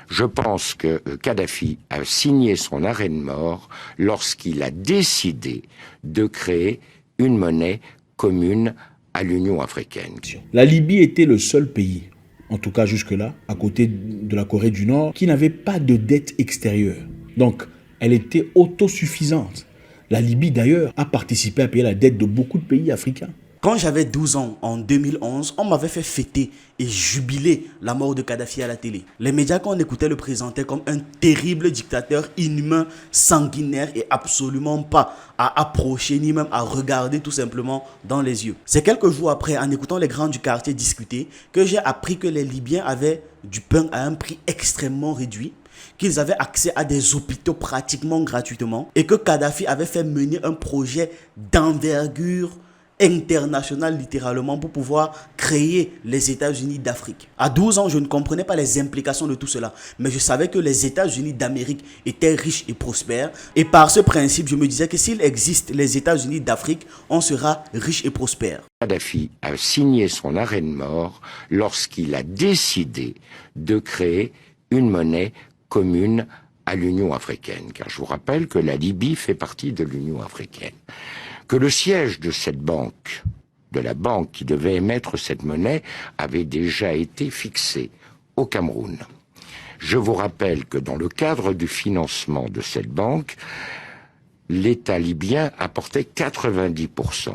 Je pense que Kadhafi a signé son arrêt de mort lorsqu'il a décidé de créer une monnaie commune à l'Union africaine. La Libye était le seul pays, en tout cas jusque-là, à côté de la Corée du Nord, qui n'avait pas de dette extérieure. Donc, elle était autosuffisante. La Libye, d'ailleurs, a participé à payer la dette de beaucoup de pays africains. Quand j'avais 12 ans, en 2011, on m'avait fait fêter et jubiler la mort de Kadhafi à la télé. Les médias qu'on écoutait le présentaient comme un terrible dictateur inhumain, sanguinaire et absolument pas à approcher ni même à regarder tout simplement dans les yeux. C'est quelques jours après, en écoutant les grands du quartier discuter, que j'ai appris que les Libyens avaient du pain à un prix extrêmement réduit, qu'ils avaient accès à des hôpitaux pratiquement gratuitement et que Kadhafi avait fait mener un projet d'envergure international littéralement pour pouvoir créer les États-Unis d'Afrique. À 12 ans, je ne comprenais pas les implications de tout cela, mais je savais que les États-Unis d'Amérique étaient riches et prospères et par ce principe, je me disais que s'il existe les États-Unis d'Afrique, on sera riche et prospère. Kadhafi a signé son arrêt de mort lorsqu'il a décidé de créer une monnaie commune à l'Union africaine, car je vous rappelle que la Libye fait partie de l'Union africaine. Que le siège de cette banque, de la banque qui devait émettre cette monnaie, avait déjà été fixé au Cameroun. Je vous rappelle que dans le cadre du financement de cette banque, l'État libyen apportait 90%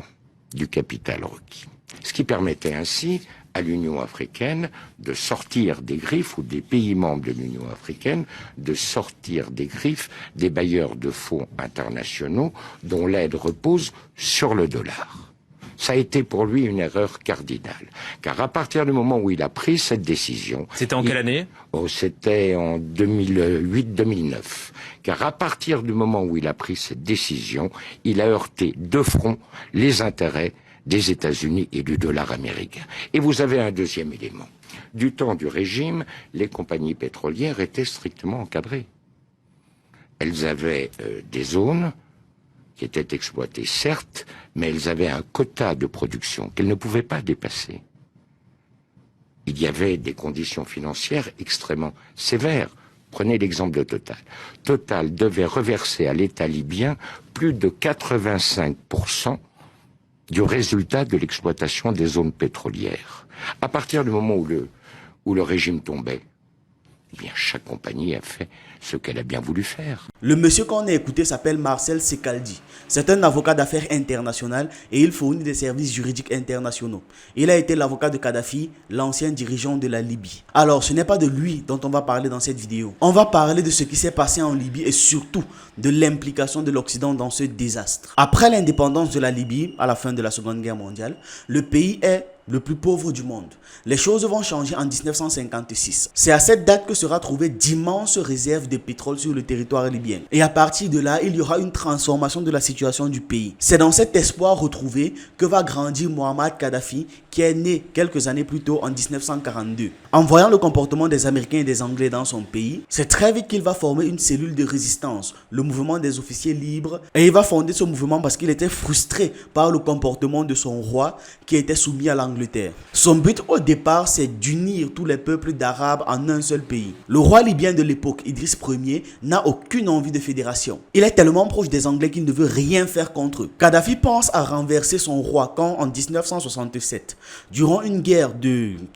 du capital requis. Ce qui permettait ainsi à l'Union africaine de sortir des griffes, ou des pays membres de l'Union africaine, de sortir des griffes des bailleurs de fonds internationaux dont l'aide repose sur le dollar. Ça a été pour lui une erreur cardinale, car à partir du moment où il a pris cette décision... C'était en quelle année ? C'était en 2008-2009. Car à partir du moment où il a pris cette décision, il a heurté de front les intérêts des États-Unis et du dollar américain. Et vous avez un deuxième élément. Du temps du régime, les compagnies pétrolières étaient strictement encadrées. Elles avaient des zones qui étaient exploitées, certes, mais elles avaient un quota de production qu'elles ne pouvaient pas dépasser. Il y avait des conditions financières extrêmement sévères. Prenez l'exemple de Total. Total devait reverser à l'État libyen plus de 85% du résultat de l'exploitation des zones pétrolières. À partir du moment où le régime tombait, eh bien, chaque compagnie a fait ce qu'elle a bien voulu faire. Le monsieur qu'on a écouté s'appelle Marcel Sekaldi. C'est un avocat d'affaires international et il fournit des services juridiques internationaux. Il a été l'avocat de Kadhafi, l'ancien dirigeant de la Libye. Alors, ce n'est pas de lui dont on va parler dans cette vidéo. On va parler de ce qui s'est passé en Libye et surtout de l'implication de l'Occident dans ce désastre. Après l'indépendance de la Libye, à la fin de la Seconde Guerre mondiale, le pays est le plus pauvre du monde. Les choses vont changer en 1956. C'est à cette date que sera trouvée d'immenses réserves de pétrole sur le territoire libyen. Et à partir de là, il y aura une transformation de la situation du pays. C'est dans cet espoir retrouvé que va grandir Muammar Kadhafi, qui est né quelques années plus tôt en 1942. En voyant le comportement des Américains et des Anglais dans son pays, c'est très vite qu'il va former une cellule de résistance, le mouvement des officiers libres, et il va fonder ce mouvement parce qu'il était frustré par le comportement de son roi qui était soumis à l'Angleterre. Son but au départ, c'est d'unir tous les peuples d'Arabes en un seul pays. Le roi libyen de l'époque, Idriss Ier, n'a aucune envie de fédération. Il est tellement proche des Anglais qu'il ne veut rien faire contre eux. Kadhafi pense à renverser son roi quand, en 1967, durant une guerre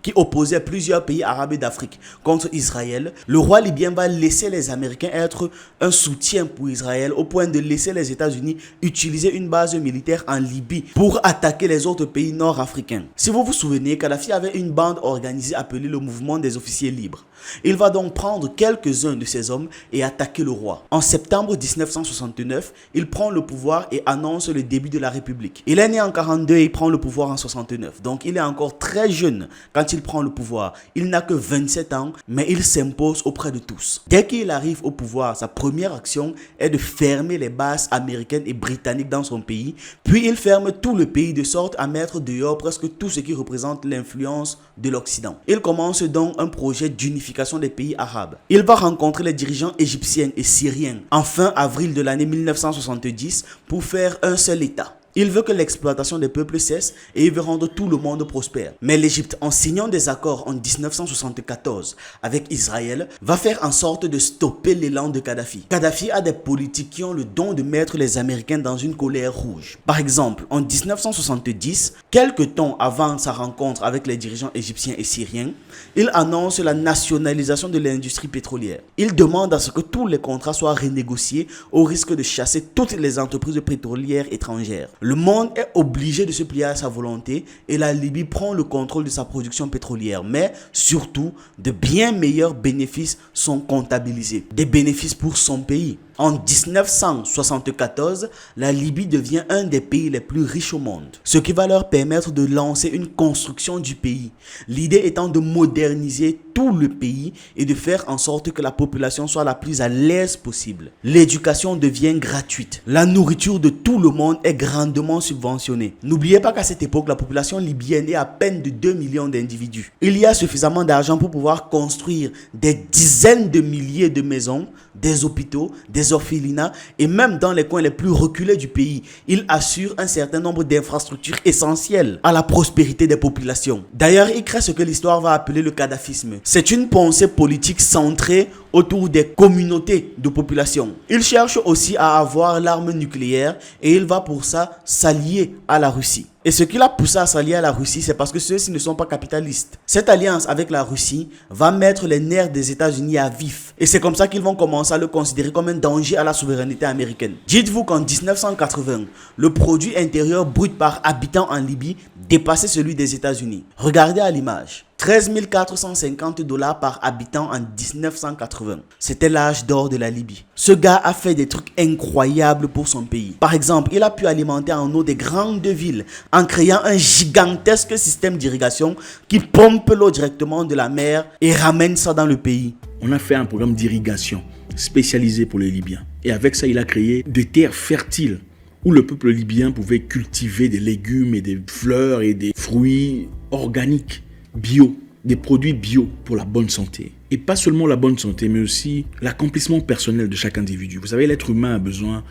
qui opposait plusieurs pays arabes et d'Afrique contre Israël, le roi libyen va laisser les Américains être un soutien pour Israël au point de laisser les États-Unis utiliser une base militaire en Libye pour attaquer les autres pays nord-africains. Si vous vous souvenez, Kadhafi avait une bande organisée appelée le mouvement des officiers libres. Il va donc prendre quelques-uns de ces hommes et attaquer le roi. En septembre 1969, il prend le pouvoir et annonce le début de la République. Il est né en 42 et il prend le pouvoir en 69. Donc il est encore très jeune quand il prend le pouvoir. Il n'a que 27 ans, mais il s'impose auprès de tous. Dès qu'il arrive au pouvoir, sa première action est de fermer les bases américaines et britanniques dans son pays. Puis il ferme tout le pays de sorte à mettre dehors presque tout ce qui représente l'influence de l'Occident. Il commence donc un projet d'unification des pays arabes. Il va rencontrer les dirigeants égyptiens et syriens en fin avril de l'année 1970 pour faire un seul État. Il veut que l'exploitation des peuples cesse et il veut rendre tout le monde prospère. Mais l'Égypte, en signant des accords en 1974 avec Israël, va faire en sorte de stopper l'élan de Kadhafi. Kadhafi a des politiques qui ont le don de mettre les Américains dans une colère rouge. Par exemple, en 1970, quelques temps avant sa rencontre avec les dirigeants égyptiens et syriens, il annonce la nationalisation de l'industrie pétrolière. Il demande à ce que tous les contrats soient renégociés au risque de chasser toutes les entreprises pétrolières étrangères. Le monde est obligé de se plier à sa volonté et la Libye prend le contrôle de sa production pétrolière. Mais surtout, de bien meilleurs bénéfices sont comptabilisés. Des bénéfices pour son pays. En 1974, la Libye devient un des pays les plus riches au monde, ce qui va leur permettre de lancer une construction du pays. L'idée étant de moderniser tout le pays et de faire en sorte que la population soit la plus à l'aise possible. L'éducation devient gratuite. La nourriture de tout le monde est grandement subventionnée. N'oubliez pas qu'à cette époque, la population libyenne est à peine de 2 millions d'individus. Il y a suffisamment d'argent pour pouvoir construire des dizaines de milliers de maisons, des hôpitaux, des orphelinats et même dans les coins les plus reculés du pays, il assure un certain nombre d'infrastructures essentielles à la prospérité des populations. D'ailleurs, il crée ce que l'histoire va appeler le kadhafisme. C'est une pensée politique centrée autour des communautés de population. Il cherche aussi à avoir l'arme nucléaire et il va pour ça s'allier à la Russie. Et ce qui l'a poussé à s'allier à la Russie, c'est parce que ceux-ci ne sont pas capitalistes. Cette alliance avec la Russie va mettre les nerfs des États-Unis à vif. Et c'est comme ça qu'ils vont commencer à le considérer comme un danger à la souveraineté américaine. Dites-vous qu'en 1980, le produit intérieur brut par habitant en Libye dépassait celui des États-Unis. Regardez à l'image. 13 450 $ par habitant en 1980. C'était l'âge d'or de la Libye. Ce gars a fait des trucs incroyables pour son pays. Par exemple, il a pu alimenter en eau des grandes villes en créant un gigantesque système d'irrigation qui pompe l'eau directement de la mer et ramène ça dans le pays. On a fait un programme d'irrigation spécialisé pour les Libyens. Et avec ça, il a créé des terres fertiles où le peuple libyen pouvait cultiver des légumes et des fleurs et des fruits organiques. Bio, des produits bio pour la bonne santé. Et pas seulement la bonne santé, mais aussi l'accomplissement personnel de chaque individu. Vous savez, l'être humain a besoin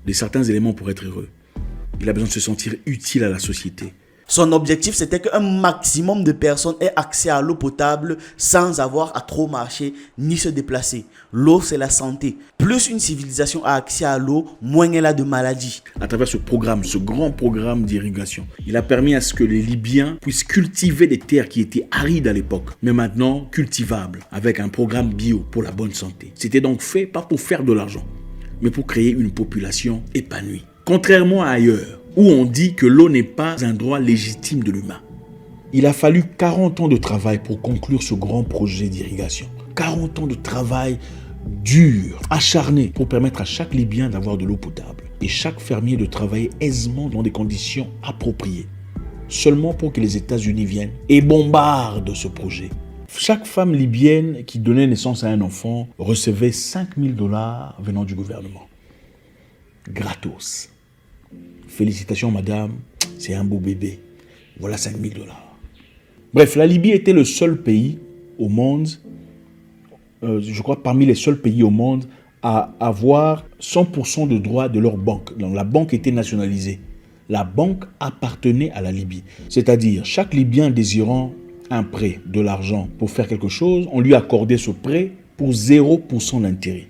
de certains éléments pour être heureux. Il a besoin de se sentir utile à la société. Son objectif, c'était qu'un maximum de personnes aient accès à l'eau potable sans avoir à trop marcher ni se déplacer. L'eau, c'est la santé. Plus une civilisation a accès à l'eau, moins elle a de maladies. À travers ce programme, ce grand programme d'irrigation, il a permis à ce que les Libyens puissent cultiver des terres qui étaient arides à l'époque, mais maintenant cultivables, avec un programme bio pour la bonne santé. C'était donc fait pas pour faire de l'argent, mais pour créer une population épanouie. Contrairement à ailleurs, où on dit que l'eau n'est pas un droit légitime de l'humain. Il a fallu 40 ans de travail pour conclure ce grand projet d'irrigation. 40 ans de travail dur, acharné, pour permettre à chaque Libyen d'avoir de l'eau potable. Et chaque fermier de travailler aisément dans des conditions appropriées. Seulement pour que les États-Unis viennent et bombardent ce projet. Chaque femme libyenne qui donnait naissance à un enfant recevait 5 000 $ venant du gouvernement. Gratos. Félicitations madame, c'est un beau bébé. Voilà 5 000 $. Bref, la Libye était le seul pays au monde, je crois parmi les seuls pays au monde, à avoir 100% de droits de leur banque. Donc la banque était nationalisée. La banque appartenait à la Libye. C'est-à-dire, chaque Libyen désirant un prêt, de l'argent pour faire quelque chose, on lui accordait ce prêt pour 0% d'intérêt.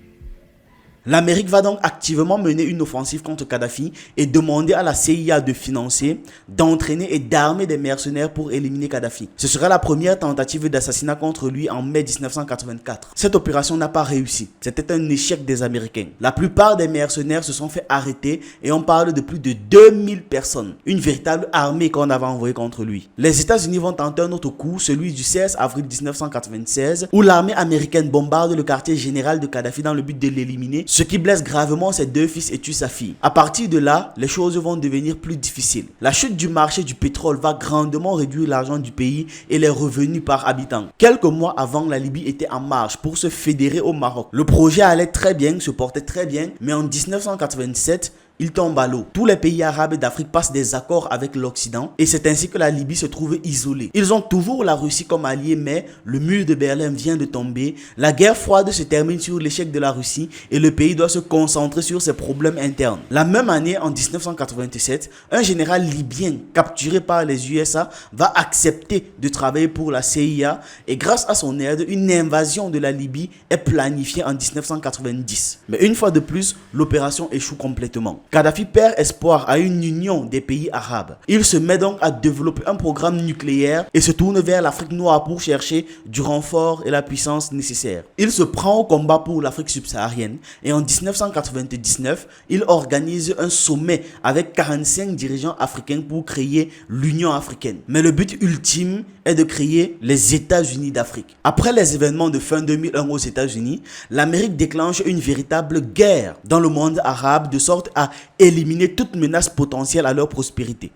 L'Amérique va donc activement mener une offensive contre Kadhafi et demander à la CIA de financer, d'entraîner et d'armer des mercenaires pour éliminer Kadhafi. Ce sera la première tentative d'assassinat contre lui en mai 1984. Cette opération n'a pas réussi. C'était un échec des Américains. La plupart des mercenaires se sont fait arrêter et on parle de plus de 2000 personnes. Une véritable armée qu'on avait envoyée contre lui. Les États-Unis vont tenter un autre coup, celui du 16 avril 1996, où l'armée américaine bombarde le quartier général de Kadhafi dans le but de l'éliminer, ce qui blesse gravement ses deux fils et tue sa fille. À partir de là, les choses vont devenir plus difficiles. La chute du marché du pétrole va grandement réduire l'argent du pays et les revenus par habitant. Quelques mois avant, la Libye était en marche pour se fédérer au Maroc. Le projet allait très bien, se portait très bien, mais en 1987, il tombe à l'eau. Tous les pays arabes d'Afrique passent des accords avec l'Occident et c'est ainsi que la Libye se trouve isolée. Ils ont toujours la Russie comme allié, mais le mur de Berlin vient de tomber. La guerre froide se termine sur l'échec de la Russie et le pays doit se concentrer sur ses problèmes internes. La même année, en 1997, un général libyen capturé par les USA va accepter de travailler pour la CIA et grâce à son aide, une invasion de la Libye est planifiée en 1990. Mais une fois de plus, l'opération échoue complètement. Kadhafi perd espoir à une union des pays arabes. Il se met donc à développer un programme nucléaire et se tourne vers l'Afrique noire pour chercher du renfort et la puissance nécessaire. Il se prend au combat pour l'Afrique subsaharienne et en 1999, il organise un sommet avec 45 dirigeants africains pour créer l'Union africaine. Mais le but ultime est de créer les États-Unis d'Afrique. Après les événements de fin 2001 aux États-Unis, l'Amérique déclenche une véritable guerre dans le monde arabe de sorte à éliminer toute menace potentielle à leur prospérité.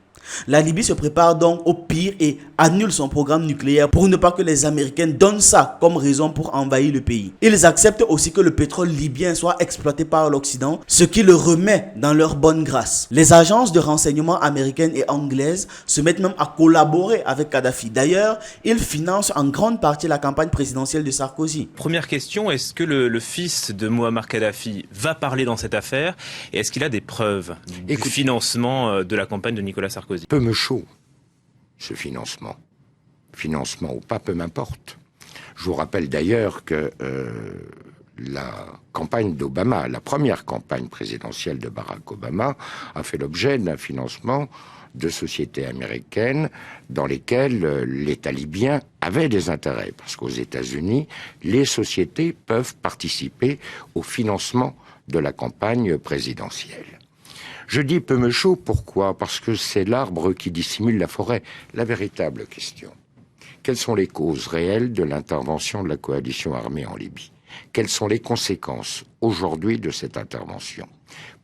La Libye se prépare donc au pire et annule son programme nucléaire pour ne pas que les Américains donnent ça comme raison pour envahir le pays. Ils acceptent aussi que le pétrole libyen soit exploité par l'Occident, ce qui le remet dans leur bonne grâce. Les agences de renseignement américaines et anglaises se mettent même à collaborer avec Kadhafi. D'ailleurs, ils financent en grande partie la campagne présidentielle de Sarkozy. Première question, est-ce que le fils de Mouammar Kadhafi va parler dans cette affaire et est-ce qu'il a des preuves du financement de la campagne de Nicolas Sarkozy? Peu me chaud, ce financement. Financement ou pas, peu m'importe. Je vous rappelle d'ailleurs que la campagne d'Obama, la première campagne présidentielle de Barack Obama, a fait l'objet d'un financement de sociétés américaines dans lesquelles l'État libyen avait des intérêts. Parce qu'aux États-Unis, les sociétés peuvent participer au financement de la campagne présidentielle. Je dis peu me chaud, pourquoi? Parce que c'est l'arbre qui dissimule la forêt. La véritable question: quelles sont les causes réelles de l'intervention de la coalition armée en Libye? Quelles sont les conséquences aujourd'hui de cette intervention?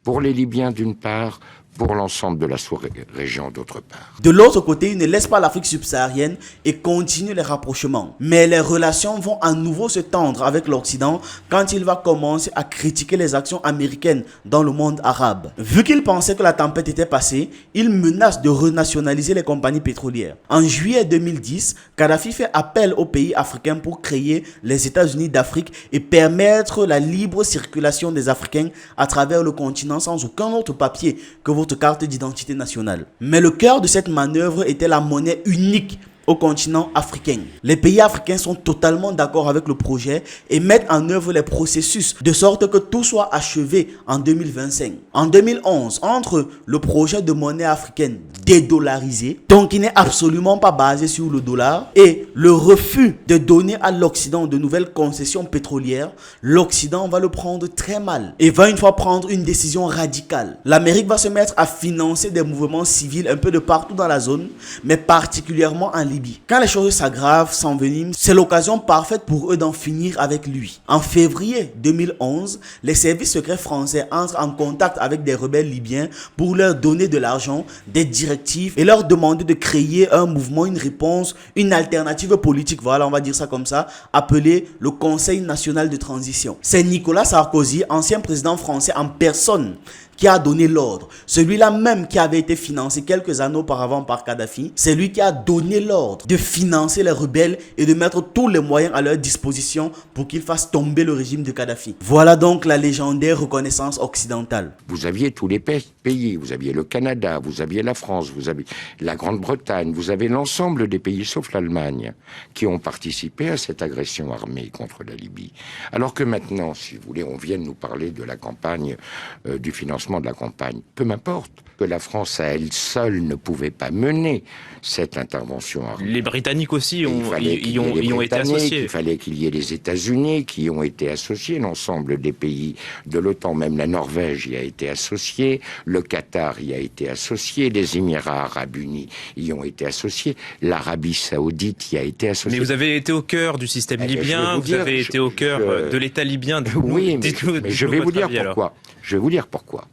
Pour les Libyens d'une part, pour l'ensemble de la sous-région d'autre part. De l'autre côté, il ne laisse pas l'Afrique subsaharienne et continue les rapprochements. Mais les relations vont à nouveau se tendre avec l'Occident quand il va commencer à critiquer les actions américaines dans le monde arabe. Vu qu'il pensait que la tempête était passée, il menace de renationaliser les compagnies pétrolières. En juillet 2010, Kadhafi fait appel aux pays africains pour créer les États-Unis d'Afrique et permettre la libre circulation des Africains à travers le continent sans aucun autre papier que votre carte d'identité nationale. Mais le cœur de cette manœuvre était la monnaie unique au continent africain. Les pays africains sont totalement d'accord avec le projet et mettent en œuvre les processus de sorte que tout soit achevé en 2025. En 2011, entre le projet de monnaie africaine dédollarisée, donc qui n'est absolument pas basé sur le dollar, et le refus de donner à l'Occident de nouvelles concessions pétrolières, l'Occident va le prendre très mal et va une fois prendre une décision radicale. L'Amérique va se mettre à financer des mouvements civils un peu de partout dans la zone, mais particulièrement en Libye. Quand les choses s'aggravent, s'enveniment, c'est l'occasion parfaite pour eux d'en finir avec lui. En février 2011, les services secrets français entrent en contact avec des rebelles libyens pour leur donner de l'argent, des directives et leur demander de créer un mouvement, une réponse, une alternative politique, voilà, on va dire ça comme ça, appelé le Conseil national de transition. C'est Nicolas Sarkozy, ancien président français en personne, qui a donné l'ordre. Celui-là même qui avait été financé quelques années auparavant par Kadhafi, c'est lui qui a donné l'ordre de financer les rebelles et de mettre tous les moyens à leur disposition pour qu'ils fassent tomber le régime de Kadhafi. Voilà donc la légendaire reconnaissance occidentale. Vous aviez tous les pays, vous aviez le Canada, vous aviez la France, vous aviez la Grande-Bretagne, vous avez l'ensemble des pays, sauf l'Allemagne, qui ont participé à cette agression armée contre la Libye. Alors que maintenant, si vous voulez, on vient nous parler de la campagne, du financement de la campagne. Peu m'importe que la France à elle seule ne pouvait pas mener cette intervention armée. Les Britanniques aussi y ont été associés. Il fallait qu'il y ait les États-Unis qui ont été associés, l'ensemble des pays de l'OTAN, même la Norvège y a été associée, le Qatar y a été associé, les Émirats arabes unis y ont été associés, l'Arabie saoudite y a été associée. Mais vous avez été au cœur du système libyen, vous avez été au cœur de l'État libyen. Oui, mais je vais vous dire pourquoi. Je vais vous dire pourquoi.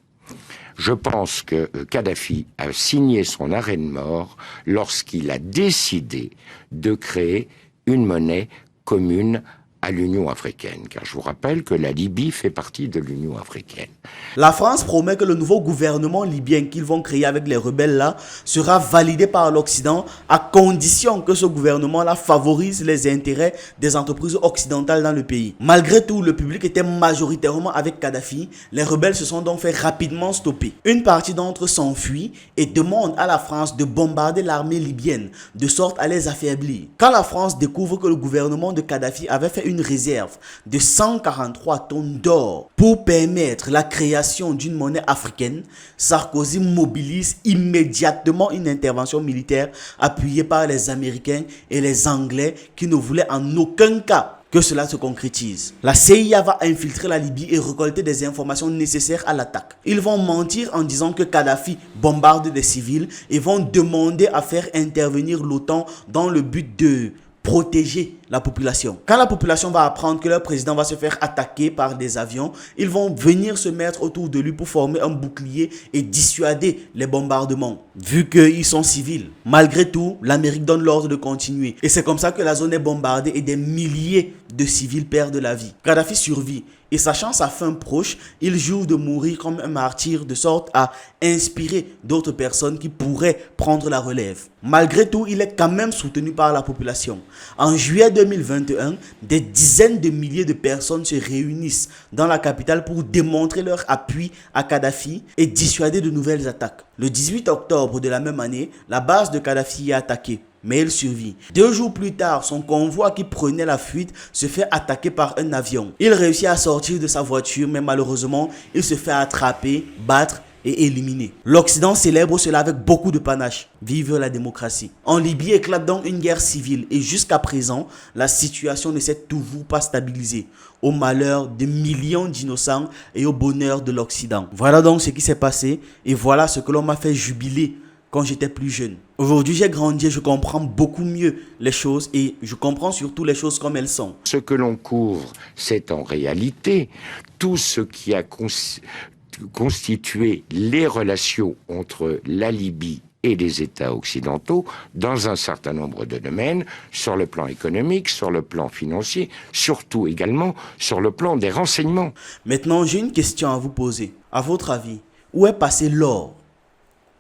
Je pense que Kadhafi a signé son arrêt de mort lorsqu'il a décidé de créer une monnaie commune à l'Union africaine, car je vous rappelle que la Libye fait partie de l'Union africaine. La France promet que le nouveau gouvernement libyen qu'ils vont créer avec les rebelles là sera validé par l'Occident à condition que ce gouvernement là favorise les intérêts des entreprises occidentales dans le pays. Malgré tout, le public était majoritairement avec Kadhafi. Les rebelles se sont donc fait rapidement stopper. Une partie d'entre eux s'enfuit et demande à la France de bombarder l'armée libyenne de sorte à les affaiblir. Quand la France découvre que le gouvernement de Kadhafi avait fait une réserve de 143 tonnes d'or pour permettre la création d'une monnaie africaine, Sarkozy mobilise immédiatement une intervention militaire appuyée par les Américains et les Anglais qui ne voulaient en aucun cas que cela se concrétise. La CIA va infiltrer la Libye et récolter des informations nécessaires à l'attaque. Ils vont mentir en disant que Kadhafi bombarde des civils et vont demander à faire intervenir l'OTAN dans le but de protéger la population. Quand la population va apprendre que leur président va se faire attaquer par des avions, ils vont venir se mettre autour de lui pour former un bouclier et dissuader les bombardements, vu qu'ils sont civils. Malgré tout, l'Amérique donne l'ordre de continuer. Et c'est comme ça que la zone est bombardée et des milliers de civils perdent la vie. Kadhafi survit. Et sachant sa fin proche, il jure de mourir comme un martyr de sorte à inspirer d'autres personnes qui pourraient prendre la relève. Malgré tout, il est quand même soutenu par la population. En juillet 2021, des dizaines de milliers de personnes se réunissent dans la capitale pour démontrer leur appui à Kadhafi et dissuader de nouvelles attaques. Le 18 octobre de la même année, la base de Kadhafi est attaquée. Mais il survit. 2 jours plus tard, son convoi qui prenait la fuite se fait attaquer par un avion. Il réussit à sortir de sa voiture, mais malheureusement, il se fait attraper, battre et éliminer. L'Occident célèbre cela avec beaucoup de panache. Vive la démocratie. En Libye éclate donc une guerre civile et jusqu'à présent, la situation ne s'est toujours pas stabilisée. Au malheur de millions d'innocents et au bonheur de l'Occident. Voilà donc ce qui s'est passé et voilà ce que l'on m'a fait jubiler quand j'étais plus jeune. Aujourd'hui, j'ai grandi et je comprends beaucoup mieux les choses et je comprends surtout les choses comme elles sont. Ce que l'on couvre, c'est en réalité tout ce qui a constitué les relations entre la Libye et les États occidentaux dans un certain nombre de domaines, sur le plan économique, sur le plan financier, surtout également sur le plan des renseignements. Maintenant, j'ai une question à vous poser. À votre avis, où est passé l'or ?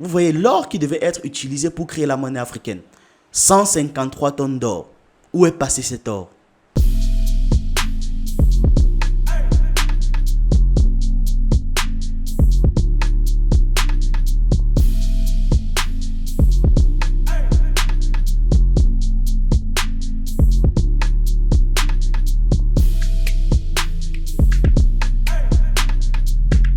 Vous voyez, l'or qui devait être utilisé pour créer la monnaie africaine. 153 tonnes d'or. Où est passé cet or ?